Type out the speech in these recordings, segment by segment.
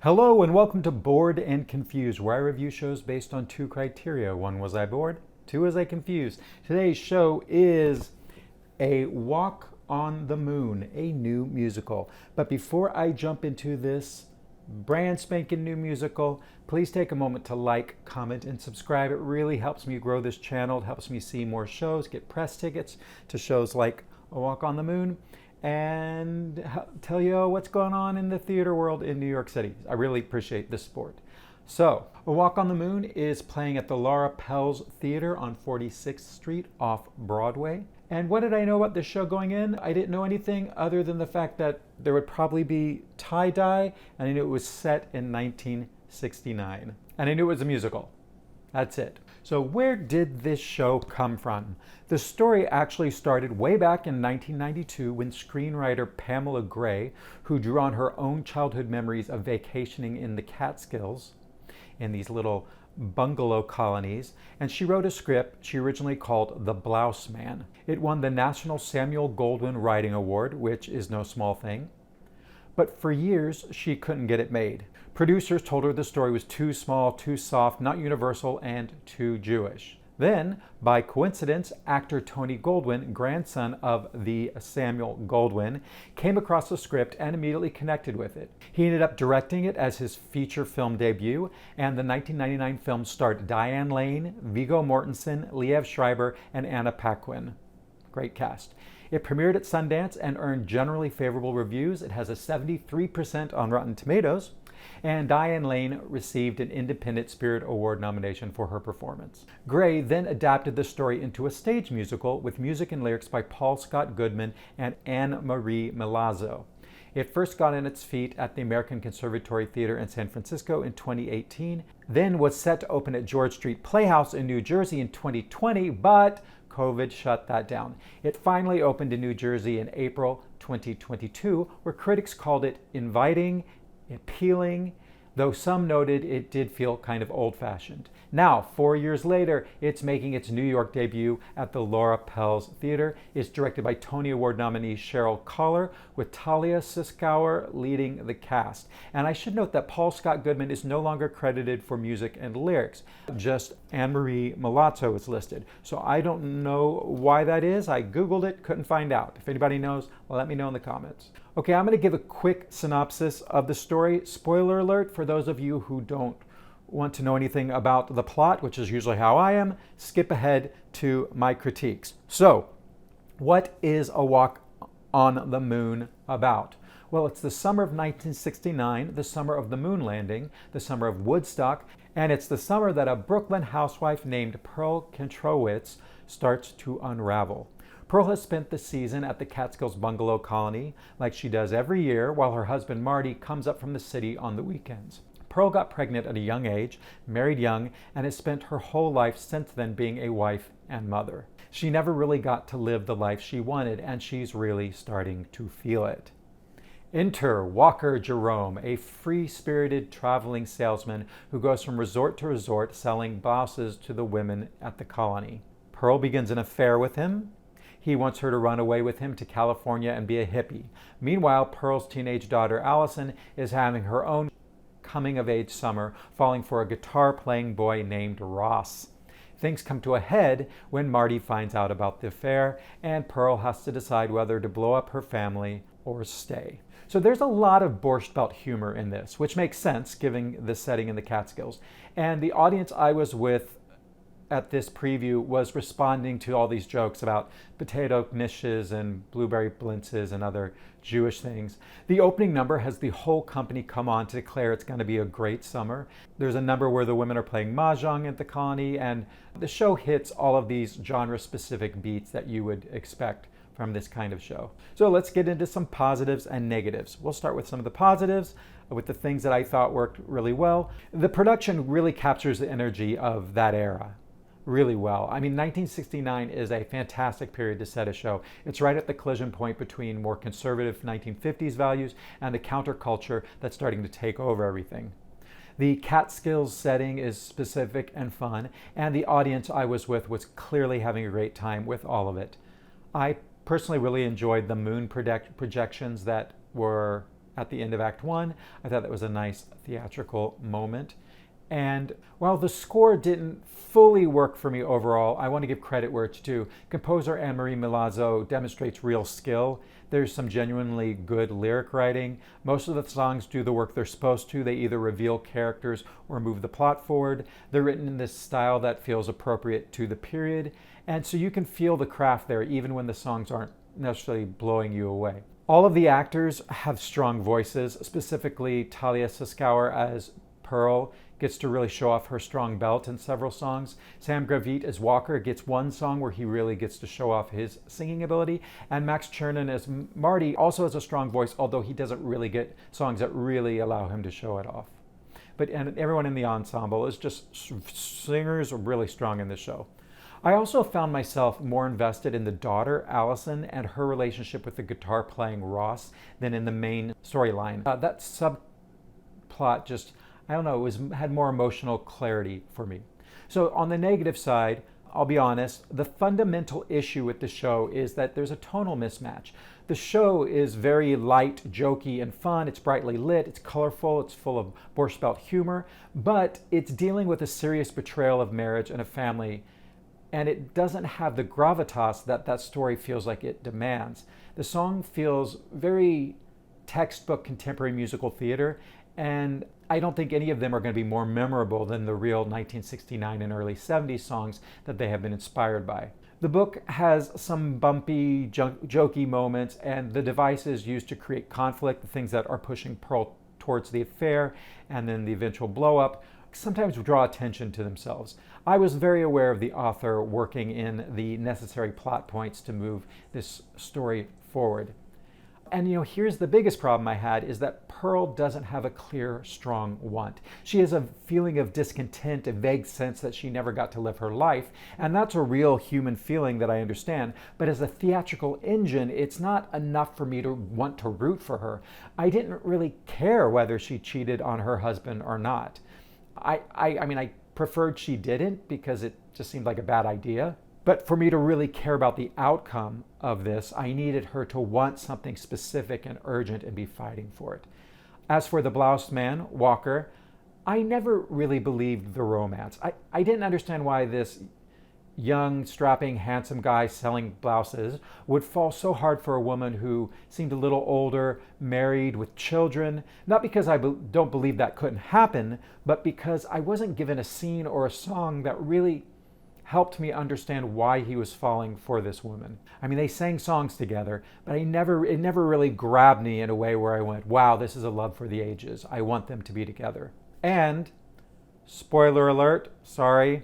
Hello and welcome to Bored and Confused, where I review shows based on two criteria. One, was I bored? Two, was I confused? Today's show is A Walk on the Moon, a new musical. But before I jump into this brand spanking new musical, please take a moment to like, comment, and subscribe. It really helps me grow this channel. It helps me see more shows, get press tickets to shows like A Walk on the Moon, and tell you what's going on in the theater world in New York City. I really appreciate this support. So, A Walk on the Moon is playing at the Laura Pels Theatre on 46th Street off-Broadway. And what did I know about this show going in? I didn't know anything other than the fact that there would probably be tie-dye, and I knew it was set in 1969. And I knew it was a musical. That's it. So where did this show come from? The story actually started way back in 1992 when screenwriter Pamela Gray, who drew on her own childhood memories of vacationing in the Catskills, in these little bungalow colonies, and she wrote a script she originally called The Blouse Man. It won the National Samuel Goldwyn Writing Award, which is no small thing. But for years, she couldn't get it made. Producers told her the story was too small, too soft, not universal, and too Jewish. Then, by coincidence, actor Tony Goldwyn, grandson of the Samuel Goldwyn, came across the script and immediately connected with it. He ended up directing it as his feature film debut, and the 1999 film starred Diane Lane, Viggo Mortensen, Liev Schreiber, and Anna Paquin. Great cast. It premiered at Sundance and earned generally favorable reviews. It has a 73% on Rotten Tomatoes, and Diane Lane received an Independent Spirit Award nomination for her performance. Gray then adapted the story into a stage musical with music and lyrics by Paul Scott Goodman and Anne Marie Milazzo. It first got on its feet at the American Conservatory Theater in San Francisco in 2018, then was set to open at George Street Playhouse in New Jersey in 2020, but COVID shut that down. It finally opened in New Jersey in April 2022, where critics called it inviting, appealing, though some noted it did feel kind of old-fashioned. Now, 4 years later, it's making its New York debut at the Laura Pels Theatre. It's directed by Tony Award nominee Cheryl Collar, with Talia Siskauer leading the cast. And I should note that Paul Scott Goodman is no longer credited for music and lyrics. Just Anne-Marie Milazzo is listed. So I don't know why that is. I Googled it, couldn't find out. If anybody knows, let me know in the comments. Okay, I'm going to give a quick synopsis of the story. Spoiler alert for those of you who don't want to know anything about the plot, which is usually how I am. Skip ahead to my critiques. So, what is A Walk on the Moon about? Well, it's the summer of 1969, the summer of the moon landing, the summer of Woodstock, and it's the summer that a Brooklyn housewife named Pearl Kentrowitz starts to unravel. Pearl has spent the season at the Catskills bungalow colony like she does every year, while her husband Marty comes up from the city on the weekends. Pearl got pregnant at a young age, married young, and has spent her whole life since then being a wife and mother. She never really got to live the life she wanted, and she's really starting to feel it. Enter Walker Jerome, a free-spirited traveling salesman who goes from resort to resort selling blouses to the women at the colony. Pearl begins an affair with him. He wants her to run away with him to California and be a hippie. Meanwhile, Pearl's teenage daughter Allison is having her own coming-of-age summer, falling for a guitar-playing boy named Ross. Things come to a head when Marty finds out about the affair, and Pearl has to decide whether to blow up her family or stay. So there's a lot of Borscht Belt humor in this, which makes sense given the setting in the Catskills. And the audience I was with at this preview was responding to all these jokes about potato knishes and blueberry blintzes and other Jewish things. The opening number has the whole company come on to declare it's going to be a great summer. There's a number where the women are playing mahjong at the colony, and the show hits all of these genre-specific beats that you would expect from this kind of show. So let's get into some positives and negatives. We'll start with some of the positives, with the things that I thought worked really well. The production really captures the energy of that era really well. I mean, 1969 is a fantastic period to set a show. It's right at the collision point between more conservative 1950s values and the counterculture that's starting to take over everything. The Catskills setting is specific and fun, and the audience I was with was clearly having a great time with all of it. I personally really enjoyed the moon projections that were at the end of Act 1. I thought that was a nice theatrical moment. And while the score didn't fully work for me overall, I want to give credit where it's due. Composer Anne-Marie Milazzo demonstrates real skill. There's some genuinely good lyric writing. Most of the songs do the work they're supposed to. They either reveal characters or move the plot forward. They're written in this style that feels appropriate to the period. And so you can feel the craft there even when the songs aren't necessarily blowing you away. All of the actors have strong voices, specifically Talia Suskauer as Pearl gets to really show off her strong belt in several songs. Sam Gravit as Walker gets one song where he really gets to show off his singing ability. And Max Chernin as Marty also has a strong voice, although he doesn't really get songs that really allow him to show it off. And everyone in the ensemble is just singers are really strong in this show. I also found myself more invested in the daughter, Allison, and her relationship with the guitar playing Ross than in the main storyline. That subplot just, I don't know, had more emotional clarity for me. So on the negative side, I'll be honest, the fundamental issue with the show is that there's a tonal mismatch. The show is very light, jokey, and fun. It's brightly lit, it's colorful, it's full of Borscht Belt humor, but it's dealing with a serious betrayal of marriage and a family, and it doesn't have the gravitas that that story feels like it demands. The song feels very textbook contemporary musical theater, and I don't think any of them are going to be more memorable than the real 1969 and early 70s songs that they have been inspired by. The book has some bumpy, jokey moments, and the devices used to create conflict, the things that are pushing Pearl towards the affair and then the eventual blow-up, sometimes draw attention to themselves. I was very aware of the author working in the necessary plot points to move this story forward. And here's the biggest problem I had is that Pearl doesn't have a clear, strong want. She has a feeling of discontent, a vague sense that she never got to live her life, and that's a real human feeling that I understand. But as a theatrical engine, it's not enough for me to want to root for her. I didn't really care whether she cheated on her husband or not. I mean, I preferred she didn't because it just seemed like a bad idea. But for me to really care about the outcome of this, I needed her to want something specific and urgent and be fighting for it. As for the bloused man, Walker, I never really believed the romance. I didn't understand why this young, strapping, handsome guy selling blouses would fall so hard for a woman who seemed a little older, married, with children. Not because I don't believe that couldn't happen, but because I wasn't given a scene or a song that really helped me understand why he was falling for this woman. I mean, they sang songs together, but it never really grabbed me in a way where I went, wow, this is a love for the ages. I want them to be together. And, spoiler alert, sorry,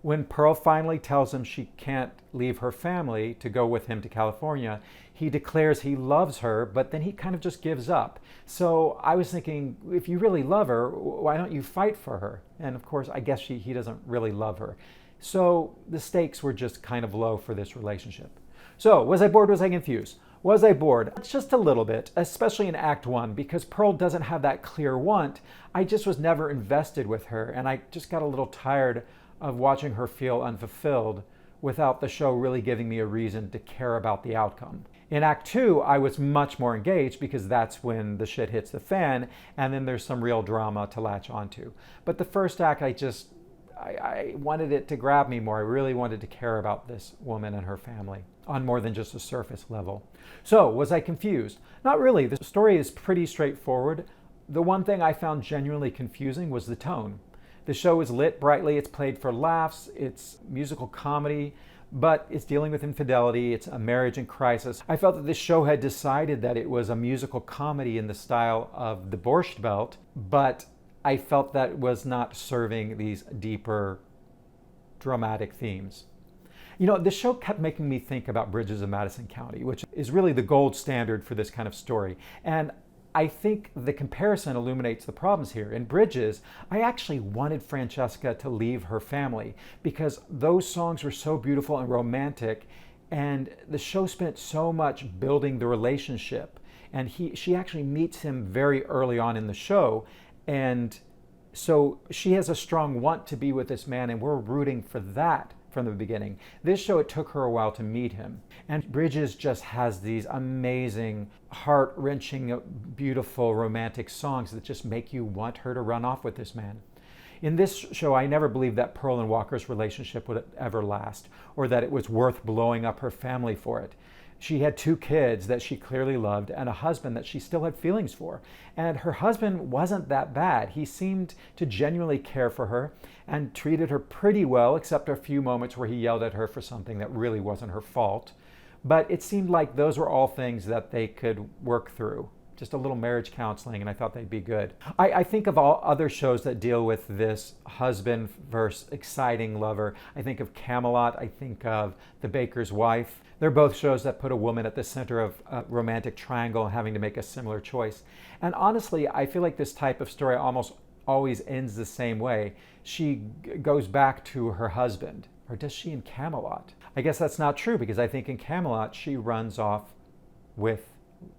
when Pearl finally tells him she can't leave her family to go with him to California, he declares he loves her, but then he kind of just gives up. So I was thinking, if you really love her, why don't you fight for her? And of course, I guess he doesn't really love her. So the stakes were just kind of low for this relationship. So was I bored? Was I confused? Was I bored? Just a little bit, especially in Act 1, because Pearl doesn't have that clear want. I just was never invested with her, and I just got a little tired of watching her feel unfulfilled without the show really giving me a reason to care about the outcome. In Act 2, I was much more engaged because that's when the shit hits the fan, and then there's some real drama to latch onto. But the first act, I wanted it to grab me more. I really wanted to care about this woman and her family on more than just a surface level. So, was I confused? Not really. The story is pretty straightforward. The one thing I found genuinely confusing was the tone. The show is lit brightly, it's played for laughs, it's musical comedy, but it's dealing with infidelity, it's a marriage in crisis. I felt that the show had decided that it was a musical comedy in the style of the Borscht Belt, but I felt that was not serving these deeper dramatic themes. The show kept making me think about Bridges of Madison County, which is really the gold standard for this kind of story. And I think the comparison illuminates the problems here. In Bridges, I actually wanted Francesca to leave her family because those songs were so beautiful and romantic, and the show spent so much building the relationship. And she actually meets him very early on in the show, and so she has a strong want to be with this man, and we're rooting for that from the beginning. This show, it took her a while to meet him. And Bridges just has these amazing, heart-wrenching, beautiful, romantic songs that just make you want her to run off with this man. In this show, I never believed that Pearl and Walker's relationship would ever last, or that it was worth blowing up her family for it. She had 2 kids that she clearly loved and a husband that she still had feelings for. And her husband wasn't that bad. He seemed to genuinely care for her and treated her pretty well, except a few moments where he yelled at her for something that really wasn't her fault. But it seemed like those were all things that they could work through. Just a little marriage counseling, and I thought they'd be good. I think of all other shows that deal with this husband versus exciting lover. I think of Camelot. I think of The Baker's Wife. They're both shows that put a woman at the center of a romantic triangle and having to make a similar choice. And honestly, I feel like this type of story almost always ends the same way. She goes back to her husband. Or does she in Camelot? I guess that's not true, because I think in Camelot she runs off with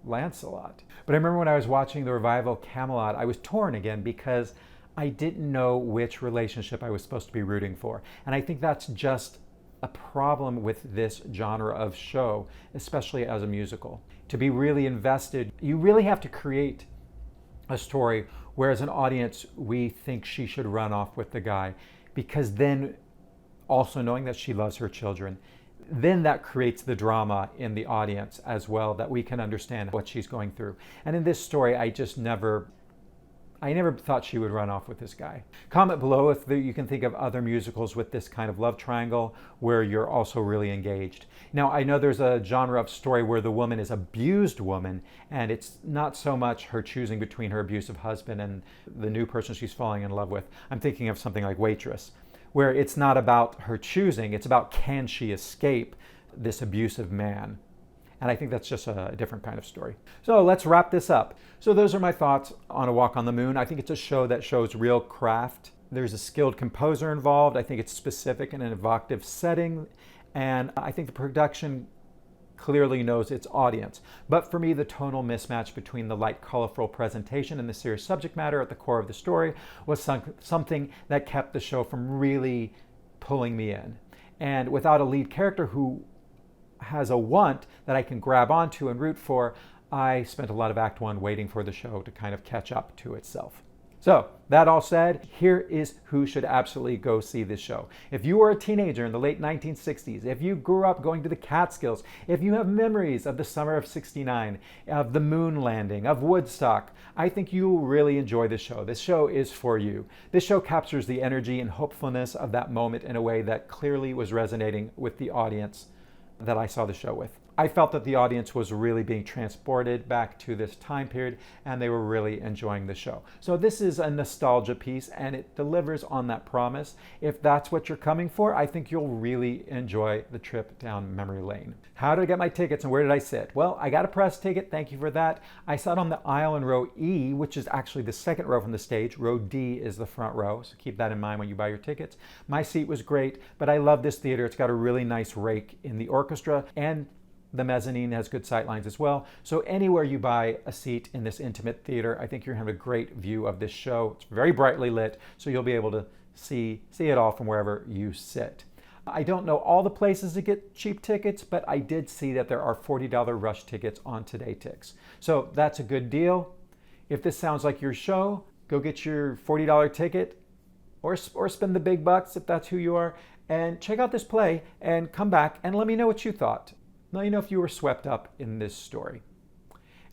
Lancelot. But I remember when I was watching the revival Camelot, I was torn again because I didn't know which relationship I was supposed to be rooting for. And I think that's just a problem with this genre of show, especially as a musical. To be really invested, you really have to create a story where as an audience we think she should run off with the guy, because then, also knowing that she loves her children, then that creates the drama in the audience as well, that we can understand what she's going through. And in this story, I never thought she would run off with this guy. Comment below if you can think of other musicals with this kind of love triangle where you're also really engaged. Now, I know there's a genre of story where the woman is abused woman, and it's not so much her choosing between her abusive husband and the new person she's falling in love with. I'm thinking of something like Waitress, where it's not about her choosing, it's about can she escape this abusive man. And I think that's just a different kind of story. So let's wrap this up. So those are my thoughts on A Walk on the Moon. I think it's a show that shows real craft. There's a skilled composer involved. I think it's specific and an evocative setting. And I think the production clearly knows its audience. But for me, the tonal mismatch between the light, colorful presentation and the serious subject matter at the core of the story was something that kept the show from really pulling me in. And without a lead character who has a want that I can grab onto and root for, I spent a lot of Act 1 waiting for the show to kind of catch up to itself. So, that all said, here is who should absolutely go see this show. If you were a teenager in the late 1960s, if you grew up going to the Catskills, if you have memories of the summer of '69, of the moon landing, of Woodstock, I think you will really enjoy this show. This show is for you. This show captures the energy and hopefulness of that moment in a way that clearly was resonating with the audience that I saw the show with. I felt that the audience was really being transported back to this time period, and they were really enjoying the show. So this is a nostalgia piece, and it delivers on that promise. If that's what you're coming for, I think you'll really enjoy the trip down memory lane. How did I get my tickets and where did I sit? Well, I got a press ticket, thank you for that. I sat on the aisle in row E, which is actually the second row from the stage. Row D is the front row, so keep that in mind when you buy your tickets. My seat was great, but I love this theater. It's got a really nice rake in the orchestra, and the mezzanine has good sight lines as well. So anywhere you buy a seat in this intimate theater, I think you're gonna have a great view of this show. It's very brightly lit, so you'll be able to see it all from wherever you sit. I don't know all the places to get cheap tickets, but I did see that there are $40 rush tickets on TodayTix. So that's a good deal. If this sounds like your show, go get your $40 ticket or spend the big bucks if that's who you are, and check out this play and come back and let me know what you thought. Let me know if you were swept up in this story.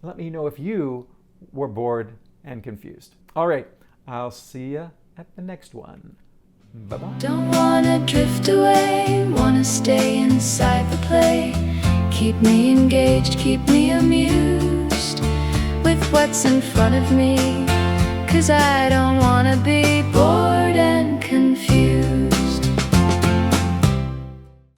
Let me know if you were bored and confused. All right, I'll see you at the next one. Bye-bye. Don't wanna drift away, wanna stay inside the play. Keep me engaged, keep me amused with what's in front of me. 'Cause I don't wanna